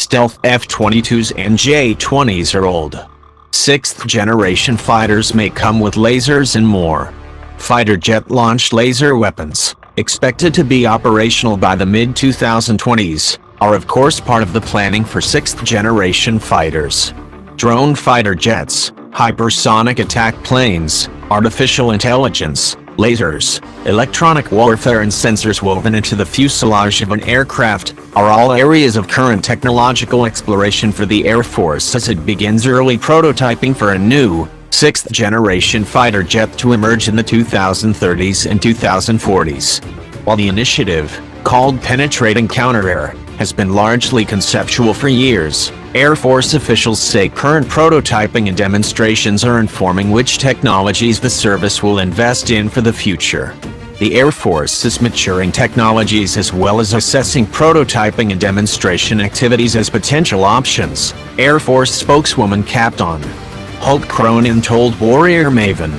stealth F-22s and J-20s are old. Sixth-generation fighters may come with lasers and more. Fighter jet-launched laser weapons, expected to be operational by the mid-2020s, are of course part of the planning for sixth-generation fighters. Drone fighter jets, hypersonic attack planes, artificial intelligence, lasers, electronic warfare and sensors woven into the fuselage of an aircraft are all areas of current technological exploration for the Air Force as it begins early prototyping for a new, sixth-generation fighter jet to emerge in the 2030s and 2040s. While the initiative, called Penetrating Counter-Air, has been largely conceptual for years, Air Force officials say current prototyping and demonstrations are informing which technologies the service will invest in for the future. The Air Force is maturing technologies as well as assessing prototyping and demonstration activities as potential options, Air Force spokeswoman Captain Hope Cronin told Warrior Maven.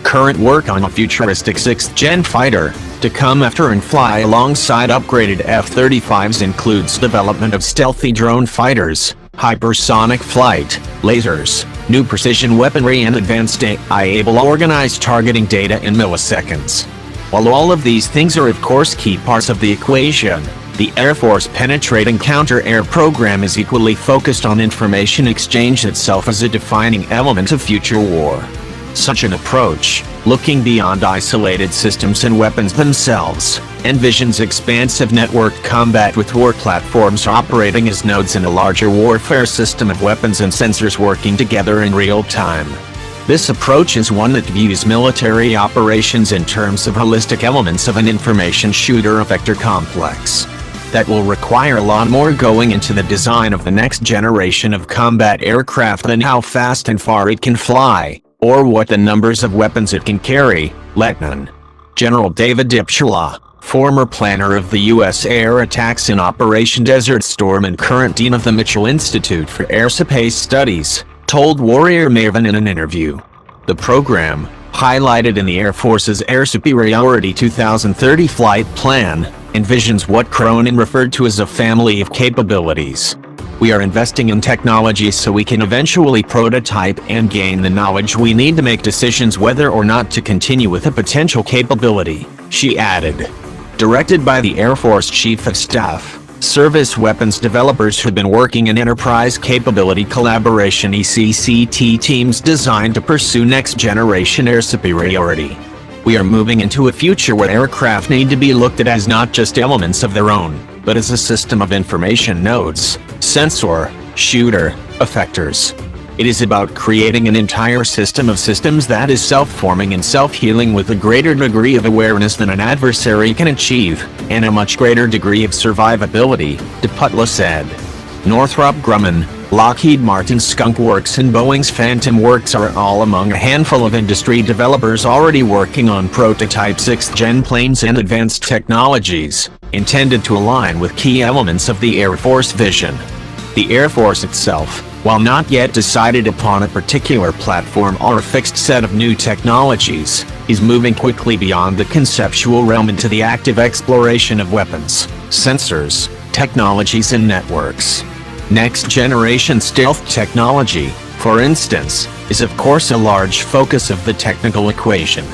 Current work on a futuristic sixth-gen fighter to come after and fly alongside upgraded F-35s includes development of stealthy drone fighters, hypersonic flight, lasers, new precision weaponry and advanced AI-able organized targeting data in milliseconds. While all of these things are of course key parts of the equation, the Air Force Penetrating Counter-Air program is equally focused on information exchange itself as a defining element of future war. Such an approach, looking beyond isolated systems and weapons themselves, envisions expansive networked combat with war platforms operating as nodes in a larger warfare system of weapons and sensors working together in real time. This approach is one that views military operations in terms of holistic elements of an information shooter effector complex. That will require a lot more going into the design of the next generation of combat aircraft than how fast and far it can fly, or what the numbers of weapons it can carry, Lieutenant General David Dipchula, former planner of the U.S. air attacks in Operation Desert Storm and current dean of the Mitchell Institute for Airspace Studies, told Warrior Maven in an interview. The program, highlighted in the Air Force's Air Superiority 2030 Flight Plan, envisions what Cronin referred to as a family of capabilities. We are investing in technology so we can eventually prototype and gain the knowledge we need to make decisions whether or not to continue with a potential capability, she added. Directed by the Air Force Chief of Staff, service weapons developers have been working in Enterprise Capability Collaboration ECCT teams designed to pursue next-generation air superiority. We are moving into a future where aircraft need to be looked at as not just elements of their own, but as a system of information nodes, sensor, shooter, effectors. It is about creating an entire system of systems that is self-forming and self-healing with a greater degree of awareness than an adversary can achieve, and a much greater degree of survivability, Dipchula said. Northrop Grumman, Lockheed Martin's Skunk Works and Boeing's Phantom Works are all among a handful of industry developers already working on prototype sixth-gen planes and advanced technologies, intended to align with key elements of the Air Force vision. The Air Force itself, while not yet decided upon a particular platform or a fixed set of new technologies, is moving quickly beyond the conceptual realm into the active exploration of weapons, sensors, technologies and networks. Next-generation stealth technology, for instance, is of course a large focus of the technical equation.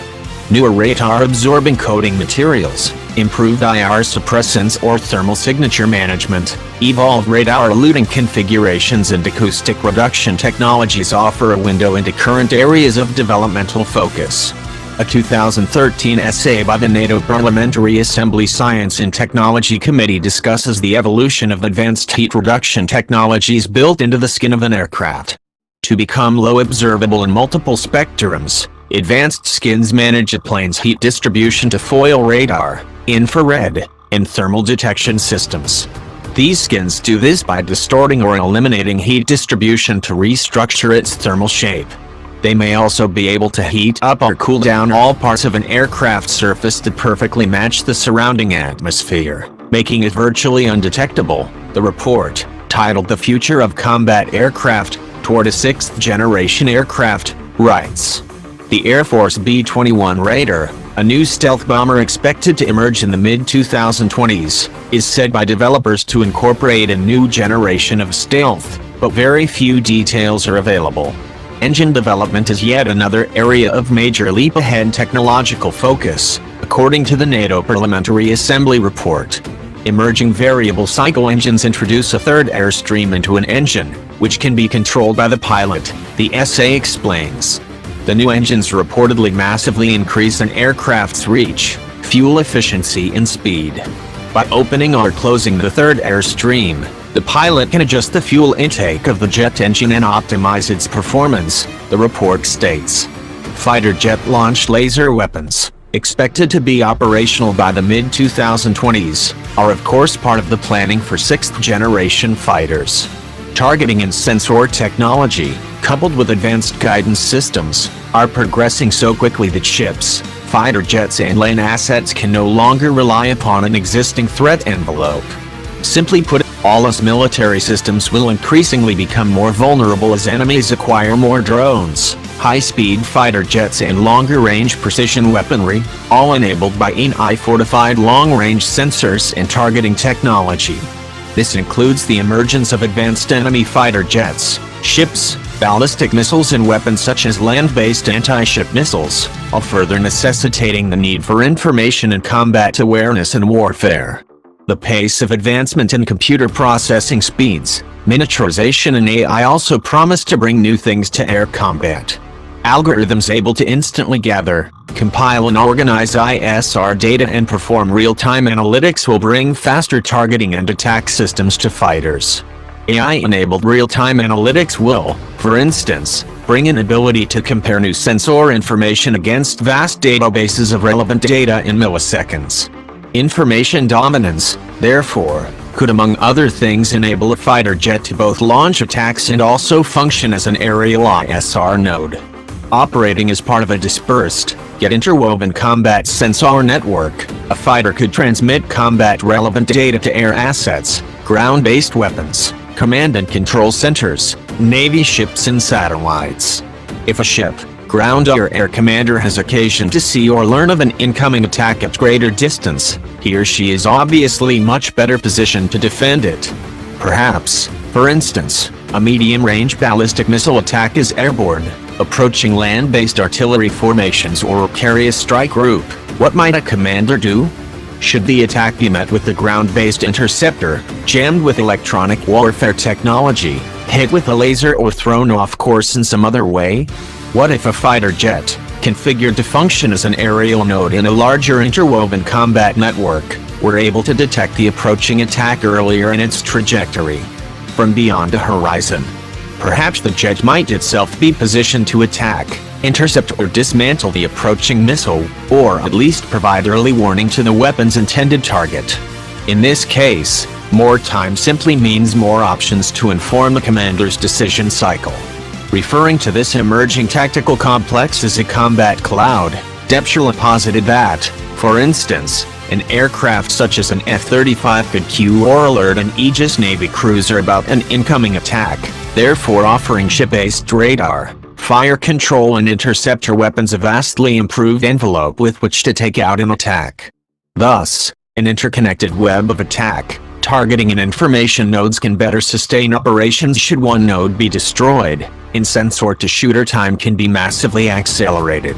Newer radar-absorbing coating materials, improved IR suppressants or thermal signature management, evolved radar-eluting configurations and acoustic reduction technologies offer a window into current areas of developmental focus. A 2013 essay by the NATO Parliamentary Assembly Science and Technology Committee discusses the evolution of advanced heat reduction technologies built into the skin of an aircraft. To become low observable in multiple spectrums, advanced skins manage a plane's heat distribution to foil radar, infrared, and thermal detection systems. These skins do this by distorting or eliminating heat distribution to restructure its thermal shape. They may also be able to heat up or cool down all parts of an aircraft surface to perfectly match the surrounding atmosphere, making it virtually undetectable. The report, titled The Future of Combat Aircraft, Toward a Sixth-Generation Aircraft, writes. The Air Force B-21 Raider, A new stealth bomber expected to emerge in the mid-2020s is said by developers to incorporate a new generation of stealth, but very few details are available. Engine development is yet another area of major leap-ahead technological focus, according to the NATO Parliamentary Assembly report. Emerging variable cycle engines introduce a third airstream into an engine, which can be controlled by the pilot, the SA explains. The new engines reportedly massively increase an aircraft's reach, fuel efficiency and speed. By opening or closing the third airstream, the pilot can adjust the fuel intake of the jet engine and optimize its performance, the report states. Fighter jet-launched laser weapons, expected to be operational by the mid-2020s, are of course part of the planning for sixth-generation fighters. Targeting and sensor technology, coupled with advanced guidance systems, are progressing so quickly that ships, fighter jets and land assets can no longer rely upon an existing threat envelope. Simply put, all US military systems will increasingly become more vulnerable as enemies acquire more drones, high-speed fighter jets and longer-range precision weaponry, all enabled by AI-fortified long-range sensors and targeting technology. This includes the emergence of advanced enemy fighter jets, ships, ballistic missiles and weapons such as land-based anti-ship missiles, all further necessitating the need for information and combat awareness in warfare. The pace of advancement in computer processing speeds, miniaturization and AI also promise to bring new things to air combat. Algorithms able to instantly gather, compile and organize ISR data and perform real-time analytics will bring faster targeting and attack systems to fighters. AI-enabled real-time analytics will, for instance, bring an ability to compare new sensor information against vast databases of relevant data in milliseconds. Information dominance, therefore, could among other things enable a fighter jet to both launch attacks and also function as an aerial ISR node. Operating as part of a dispersed, yet interwoven combat sensor network, a fighter could transmit combat-relevant data to air assets, ground-based weapons, command and control centers, Navy ships and satellites. If a ship, ground or air commander has occasion to see or learn of an incoming attack at greater distance, he or she is obviously much better positioned to defend it. Perhaps, for instance, a medium-range ballistic missile attack is airborne, approaching land-based artillery formations or carry a strike group. What might a commander do? Should the attack be met with the ground-based interceptor, jammed with electronic warfare technology, hit with a laser or thrown off course in some other way? What if a fighter jet, configured to function as an aerial node in a larger interwoven combat network, were able to detect the approaching attack earlier in its trajectory, from beyond a horizon? Perhaps the jet might itself be positioned to attack, intercept or dismantle the approaching missile, or at least provide early warning to the weapon's intended target. In this case, more time simply means more options to inform the commander's decision cycle. Referring to this emerging tactical complex as a combat cloud, Depschula posited that, for instance, an aircraft such as an F-35 could cue or alert an Aegis Navy cruiser about an incoming attack, therefore offering ship-based radar, fire control and interceptor weapons a vastly improved envelope with which to take out an attack. Thus, an interconnected web of attack, targeting and information nodes can better sustain operations should one node be destroyed, and sensor-to-shooter time can be massively accelerated.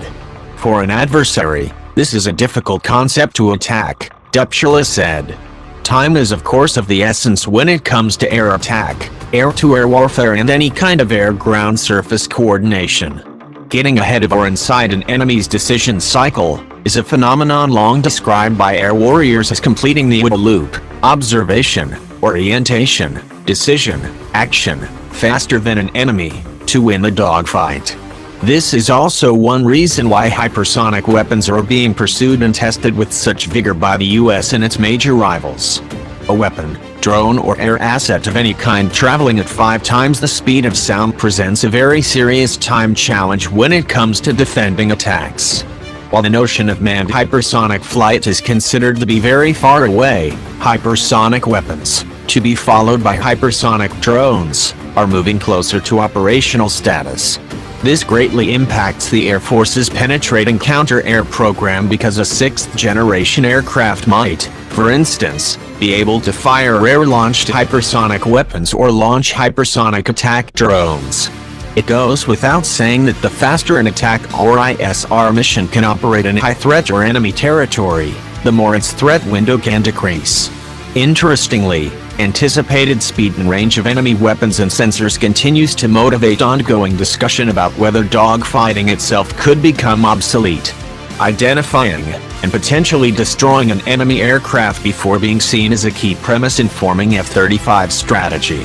For an adversary, this is a difficult concept to attack, Depschula said. Time is of course of the essence when it comes to air attack, air-to-air warfare and any kind of air-ground surface coordination. Getting ahead of or inside an enemy's decision cycle is a phenomenon long described by air warriors as completing the OODA loop: observation, orientation, decision, action, faster than an enemy, to win the dogfight. This is also one reason why hypersonic weapons are being pursued and tested with such vigor by the US and its major rivals. A weapon, drone or air asset of any kind traveling at 5 times the speed of sound presents a very serious time challenge when it comes to defending attacks. While the notion of manned hypersonic flight is considered to be very far away, hypersonic weapons, to be followed by hypersonic drones, are moving closer to operational status. This greatly impacts the Air Force's penetrating counter-air program because a 6th-generation aircraft might, for instance, be able to fire air-launched hypersonic weapons or launch hypersonic attack drones. It goes without saying that the faster an attack or ISR mission can operate in high-threat or enemy territory, the more its threat window can decrease. Interestingly, anticipated speed and range of enemy weapons and sensors continues to motivate ongoing discussion about whether dogfighting itself could become obsolete. Identifying and potentially destroying an enemy aircraft before being seen is a key premise informing F-35's strategy.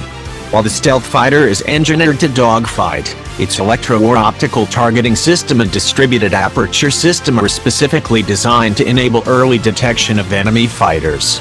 While the stealth fighter is engineered to dogfight, its electro or optical targeting system and distributed aperture system are specifically designed to enable early detection of enemy fighters.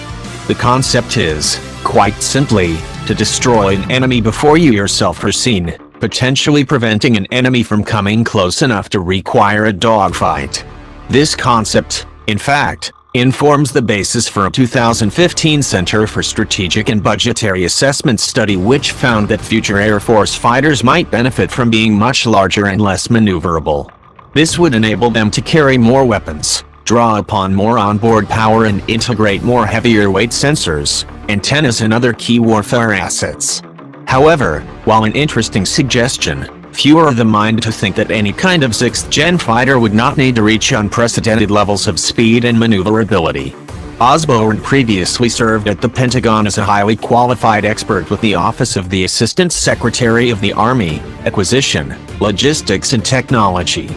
The concept is, quite simply, to destroy an enemy before you yourself are seen, potentially preventing an enemy from coming close enough to require a dogfight. This concept, in fact, informs the basis for a 2015 Center for Strategic and Budgetary Assessment study which found that future Air Force fighters might benefit from being much larger and less maneuverable. This would enable them to carry more weapons, draw upon more onboard power and integrate more heavier weight sensors, antennas and other key warfare assets. However, while an interesting suggestion, few are of the mind to think that any kind of 6th-gen fighter would not need to reach unprecedented levels of speed and maneuverability. Osborne previously served at the Pentagon as a highly qualified expert with the Office of the Assistant Secretary of the Army, Acquisition, Logistics and Technology.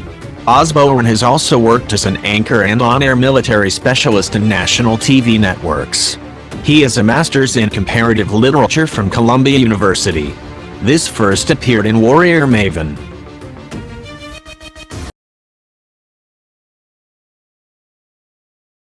Osborne has also worked as an anchor and on-air military specialist in national TV networks. He has a master's in comparative literature from Columbia University. This first appeared in Warrior Maven,